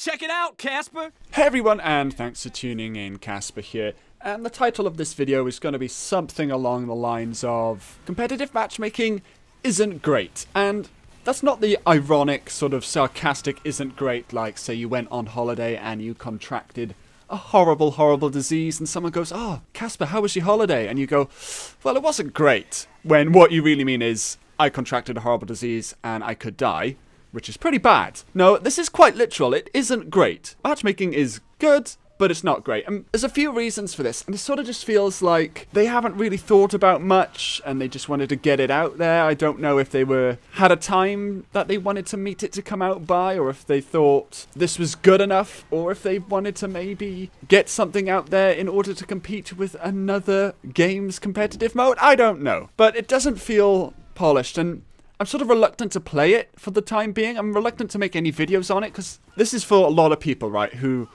Check it out, Casper! Hey everyone, and thanks for tuning in. Casper here. And the title of this video is going to be something along the lines of competitive matchmaking isn't great. And that's not the ironic, sort of sarcastic isn't great, like say you went on holiday and you contracted a horrible, horrible disease and someone goes, "Oh, Casper, how was your holiday?" And you go, "Well, it wasn't great." When what you really mean is, I contracted a horrible disease and I could die, which is pretty bad. No, this is quite literal. It isn't great. Matchmaking is good, but it's not great. And there's a few reasons for this, and it sort of just feels like they haven't really thought about much, and they just wanted to get it out there. I don't know if they had a time that they wanted to meet it to come out by, or if they thought this was good enough, or if they wanted to maybe get something out there in order to compete with another game's competitive mode. I don't know. But it doesn't feel polished, and I'm sort of reluctant to play it for the time being. I'm reluctant to make any videos on it, because this is for a lot of people, right, who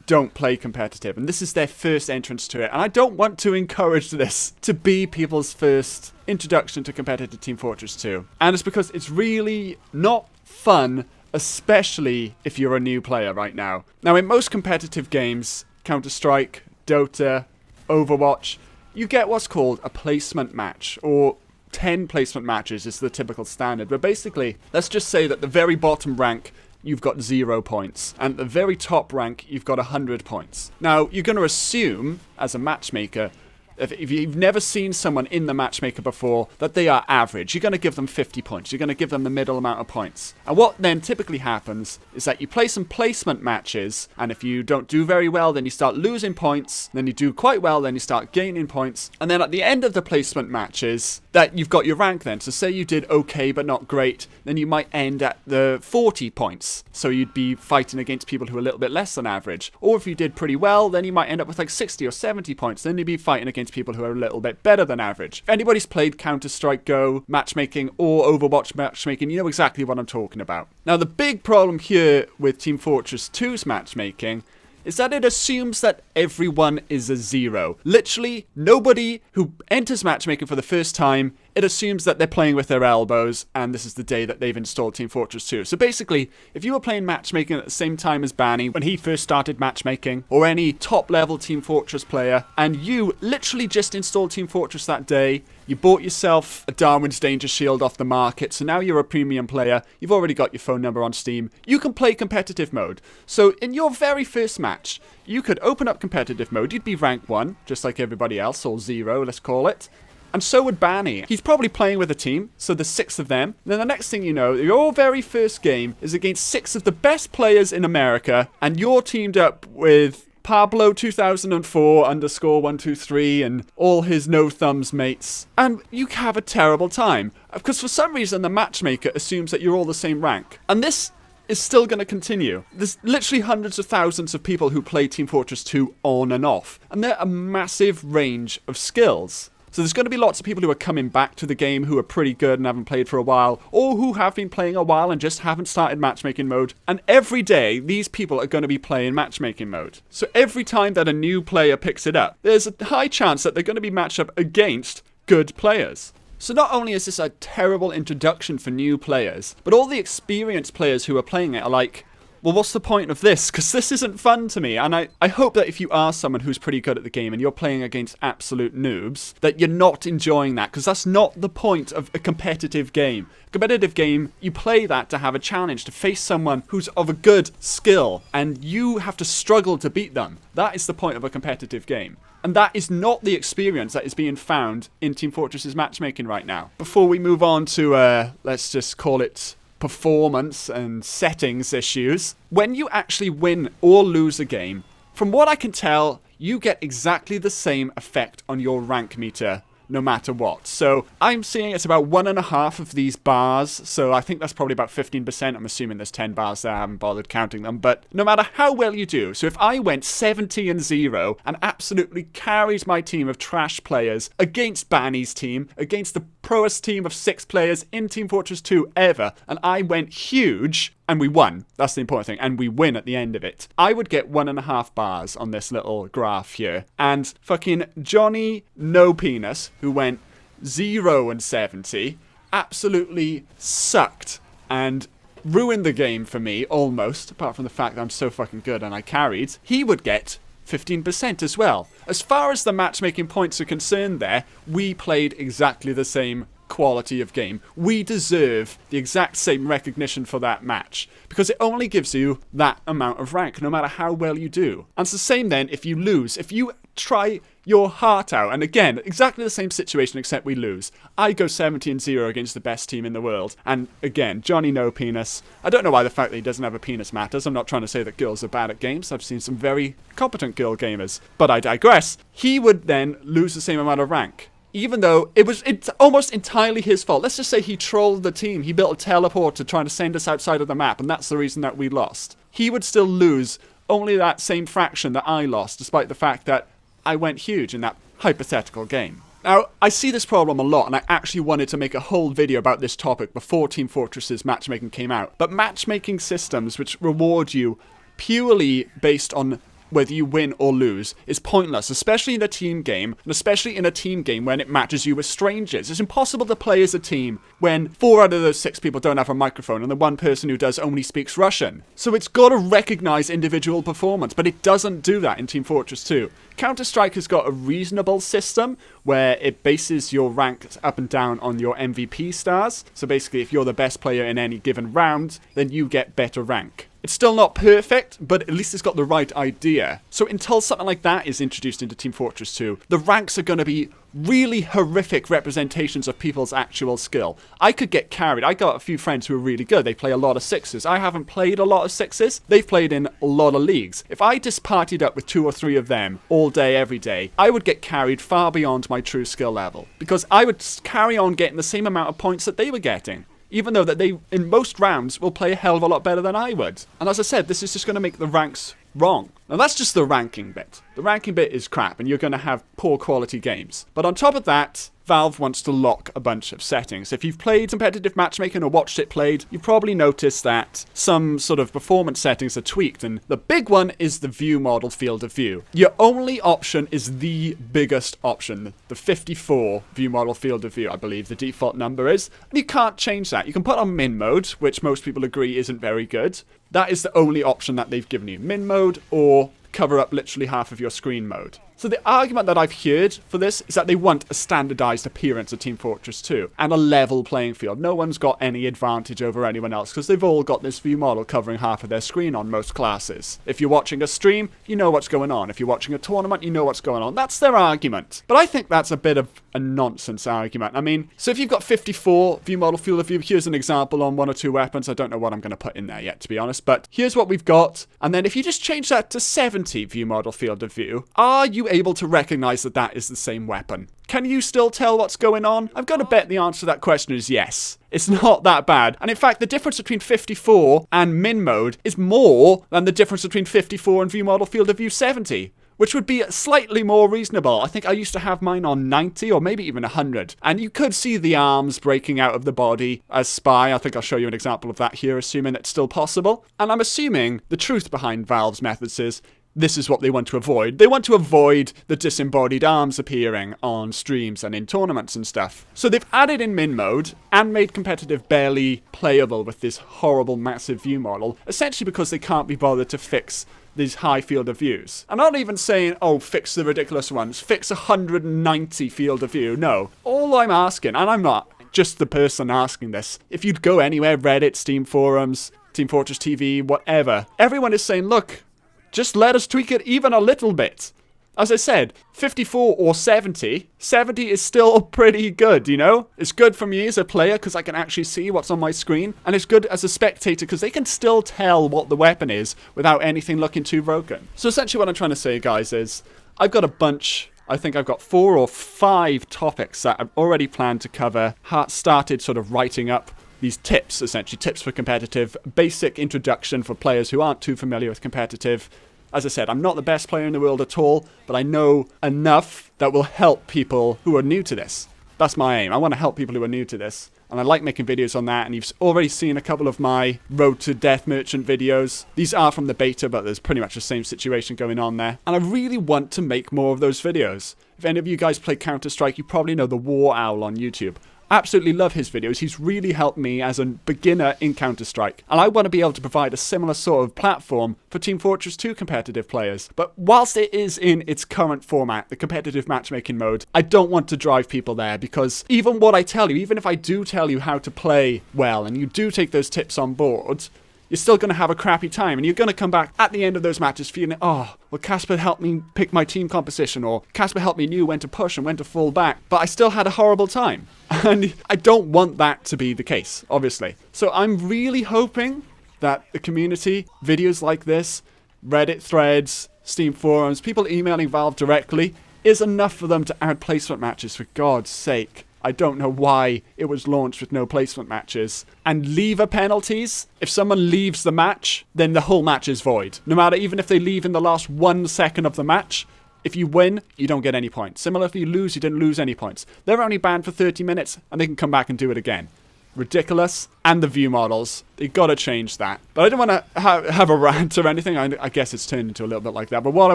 don't play competitive, and this is their first entrance to it, and I don't want to encourage this to be people's first introduction to competitive Team Fortress 2. And it's because it's really not fun, especially if you're a new player right now. Now, in most competitive games, Counter-Strike, Dota, Overwatch, you get what's called a placement match, or 10 placement matches is the typical standard. But basically, let's just say that the very bottom rank, you've got 0 points, and at the very top rank, you've got 100 points. Now, you're going to assume, as a matchmaker, if you've never seen someone in the matchmaker before, that they are average. You're going to give them 50 points. You're going to give them the middle amount of points. And what then typically happens is that you play some placement matches, and if you don't do very well, then you start losing points. Then you do quite well, then you start gaining points. And then at the end of the placement matches, that you've got your rank then. So say you did okay but not great, then you might end at the 40 points. So you'd be fighting against people who are a little bit less than average. Or if you did pretty well, then you might end up with like 60 or 70 points. Then you'd be fighting against people who are a little bit better than average. If anybody's played Counter-Strike Go matchmaking or Overwatch matchmaking, you know exactly what I'm talking about. Now, the big problem here with Team Fortress 2's matchmaking is that it assumes that everyone is a 0. Literally, nobody who enters matchmaking for the first time, it assumes that they're playing with their elbows, and this is the day that they've installed Team Fortress 2. So basically, if you were playing matchmaking at the same time as Banny, when he first started matchmaking, or any top-level Team Fortress player, and you literally just installed Team Fortress that day, you bought yourself a Darwin's Danger Shield off the market, so now you're a premium player, you've already got your phone number on Steam, you can play competitive mode. So in your very first match, you could open up competitive mode, you'd be rank 1, just like everybody else, or 0, let's call it. And so would Banny. He's probably playing with a team, so there's 6 of them. And then the next thing you know, your very first game is against 6 of the best players in America, and you're teamed up with Pablo 2004 underscore 123 and all his no thumbs mates, and you have a terrible time because for some reason the matchmaker assumes that you're all the same rank, and this is still going to continue. There's literally hundreds of thousands of people who play Team Fortress 2 on and off, and they're a massive range of skills. So there's going to be lots of people who are coming back to the game who are pretty good and haven't played for a while, or who have been playing a while and just haven't started matchmaking mode. And every day, these people are going to be playing matchmaking mode. So every time that a new player picks it up, there's a high chance that they're going to be matched up against good players. So not only is this a terrible introduction for new players, but all the experienced players who are playing it are like, well, what's the point of this? Because this isn't fun to me. And I hope that if you are someone who's pretty good at the game and you're playing against absolute noobs, that you're not enjoying that, because that's not the point of a competitive game. A competitive game, you play that to have a challenge, to face someone who's of a good skill, and you have to struggle to beat them. That is the point of a competitive game. And that is not the experience that is being found in Team Fortress's matchmaking right now. Before we move on to, let's just call it performance and settings issues, when you actually win or lose a game, from what I can tell, you get exactly the same effect on your rank meter no matter what. So I'm seeing it's about 1.5 of these bars, so I think that's probably about 15%. I'm assuming there's 10 bars there, I haven't bothered counting them, but no matter how well you do, so if I went 70-0 and absolutely carried my team of trash players against Banny's team, against the proest team of 6 players in Team Fortress 2 ever, and I went huge, and we won. That's the important thing. And we win at the end of it. I would get 1.5 bars on this little graph here. And fucking Johnny No Penis, who went 0 and 70, absolutely sucked. And ruined the game for me, almost, apart from the fact that I'm so fucking good and I carried, he would get 15% as well. As far as the matchmaking points are concerned there, we played exactly the same quality of game. We deserve the exact same recognition for that match, because it only gives you that amount of rank, no matter how well you do. And it's the same then if you lose. If you try your heart out, and again, exactly the same situation except we lose. I go 70-0 against the best team in the world, and again, Johnny No Penis. I don't know why the fact that he doesn't have a penis matters. I'm not trying to say that girls are bad at games. I've seen some very competent girl gamers, but I digress. He would then lose the same amount of rank, even though it's almost entirely his fault. Let's just say he trolled the team. He built a teleporter trying to send us outside of the map, and that's the reason that we lost. He would still lose only that same fraction that I lost, despite the fact that I went huge in that hypothetical game. Now, I see this problem a lot, and I actually wanted to make a whole video about this topic before Team Fortress's matchmaking came out. But matchmaking systems which reward you purely based on whether you win or lose is pointless, especially in a team game, and especially in a team game when it matches you with strangers. It's impossible to play as a team when 4 out of those 6 people don't have a microphone and the one person who does only speaks Russian. So it's got to recognize individual performance, but it doesn't do that in Team Fortress 2. Counter-Strike has got a reasonable system where it bases your rank up and down on your MVP stars. So basically, if you're the best player in any given round, then you get better rank. It's still not perfect, but at least it's got the right idea. So until something like that is introduced into Team Fortress 2, the ranks are going to be really horrific representations of people's actual skill. I could get carried. I got a few friends who are really good. They play a lot of 6s. I haven't played a lot of 6s. They've played in a lot of leagues. If I just partied up with 2 or 3 of them all day, every day, I would get carried far beyond my true skill level, because I would carry on getting the same amount of points that they were getting, even though that they, in most rounds, will play a hell of a lot better than I would. And as I said, this is just going to make the ranks wrong. Now that's just the ranking bit. The ranking bit is crap, and you're going to have poor quality games. But on top of that, Valve wants to lock a bunch of settings. If you've played competitive matchmaking or watched it played, you've probably noticed that some sort of performance settings are tweaked, and the big one is the view model field of view. Your only option is the biggest option, the 54 view model field of view, I believe the default number is, and you can't change that. You can put on min mode, which most people agree isn't very good. That is the only option that they've given you, min mode or cover up literally half of your screen mode. So the argument that I've heard for this is that they want a standardized appearance of Team Fortress 2 and a level playing field. No one's got any advantage over anyone else because they've all got this view model covering half of their screen on most classes. If you're watching a stream, you know what's going on. If you're watching a tournament, you know what's going on. That's their argument. But I think that's a bit of a nonsense argument. I mean, so if you've got 54 view model field of view, here's an example on 1 or 2 weapons. I don't know what I'm going to put in there yet, to be honest, but here's what we've got. And then if you just change that to 70 view model field of view, are you able to recognize that that is the same weapon? Can you still tell what's going on? I'm going to bet the answer to that question is yes. It's not that bad. And in fact, the difference between 54 and min mode is more than the difference between 54 and view model field of view 70. Which would be slightly more reasonable. I think I used to have mine on 90 or maybe even 100. And you could see the arms breaking out of the body as spy. I think I'll show you an example of that here, assuming it's still possible. And I'm assuming the truth behind Valve's methods is this is what they want to avoid. They want to avoid the disembodied arms appearing on streams and in tournaments and stuff. So they've added in min mode and made competitive barely playable with this horrible massive view model, essentially because they can't be bothered to fix these high field of views. I'm not even saying, oh, fix the ridiculous ones, fix 190 field of view. No. All I'm asking, and I'm not just the person asking this, if you'd go anywhere, Reddit, Steam forums, Team Fortress TV, whatever, everyone is saying, look, just let us tweak it even a little bit. As I said, 54 or 70, 70 is still pretty good, you know? It's good for me as a player because I can actually see what's on my screen, and it's good as a spectator because they can still tell what the weapon is without anything looking too broken. So essentially what I'm trying to say, guys, is I've got a bunch, I think I've got 4 or 5 topics that I've already planned to cover, started sort of writing up these tips, essentially, tips for competitive, basic introduction for players who aren't too familiar with competitive. As I said, I'm not the best player in the world at all, but I know enough that will help people who are new to this. That's my aim. I want to help people who are new to this. And I like making videos on that, and you've already seen a couple of my Road to Death Merchant videos. These are from the beta, but there's pretty much the same situation going on there. And I really want to make more of those videos. If any of you guys play Counter-Strike, you probably know the War Owl on YouTube. absolutely love his videos. He's really helped me as a beginner in Counter-Strike. And I want to be able to provide a similar sort of platform for Team Fortress 2 competitive players. But whilst it is in its current format, the competitive matchmaking mode, I don't want to drive people there, because even what I tell you, even if I do tell you how to play well and you do take those tips on board, you're still going to have a crappy time, and you're going to come back at the end of those matches feeling, oh, well, Casper helped me pick my team composition, or Casper helped me knew when to push and when to fall back, but I still had a horrible time. And I don't want that to be the case, obviously. So I'm really hoping that the community, videos like this, Reddit threads, Steam forums, people emailing Valve directly, is enough for them to add placement matches, for God's sake. I don't know why it was launched with no placement matches. And leaver penalties. If someone leaves the match, then the whole match is void. No matter, even if they leave in the last 1 second of the match, if you win, you don't get any points. Similar, if you lose, you didn't lose any points. They're only banned for 30 minutes, and they can come back and do it again. Ridiculous. And the view models, they gotta change that. But I don't want to have a rant or anything. I guess it's turned into a little bit like that. But what I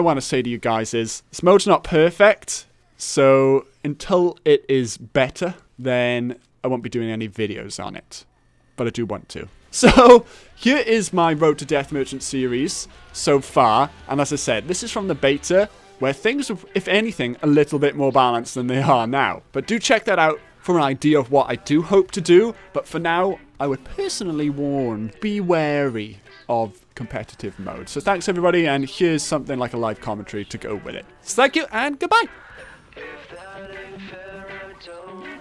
want to say to you guys is, this mode's not perfect. So until it is better, then I won't be doing any videos on it. But I do want to. So here is my Road to Death Merchant series so far. And as I said, this is from the beta, where things are, if anything, a little bit more balanced than they are now. But do check that out for an idea of what I do hope to do. But for now, I would personally warn, be wary of competitive mode. So thanks everybody, and here's something like a live commentary to go with it. So thank you, and goodbye! If that ain't fair, I don't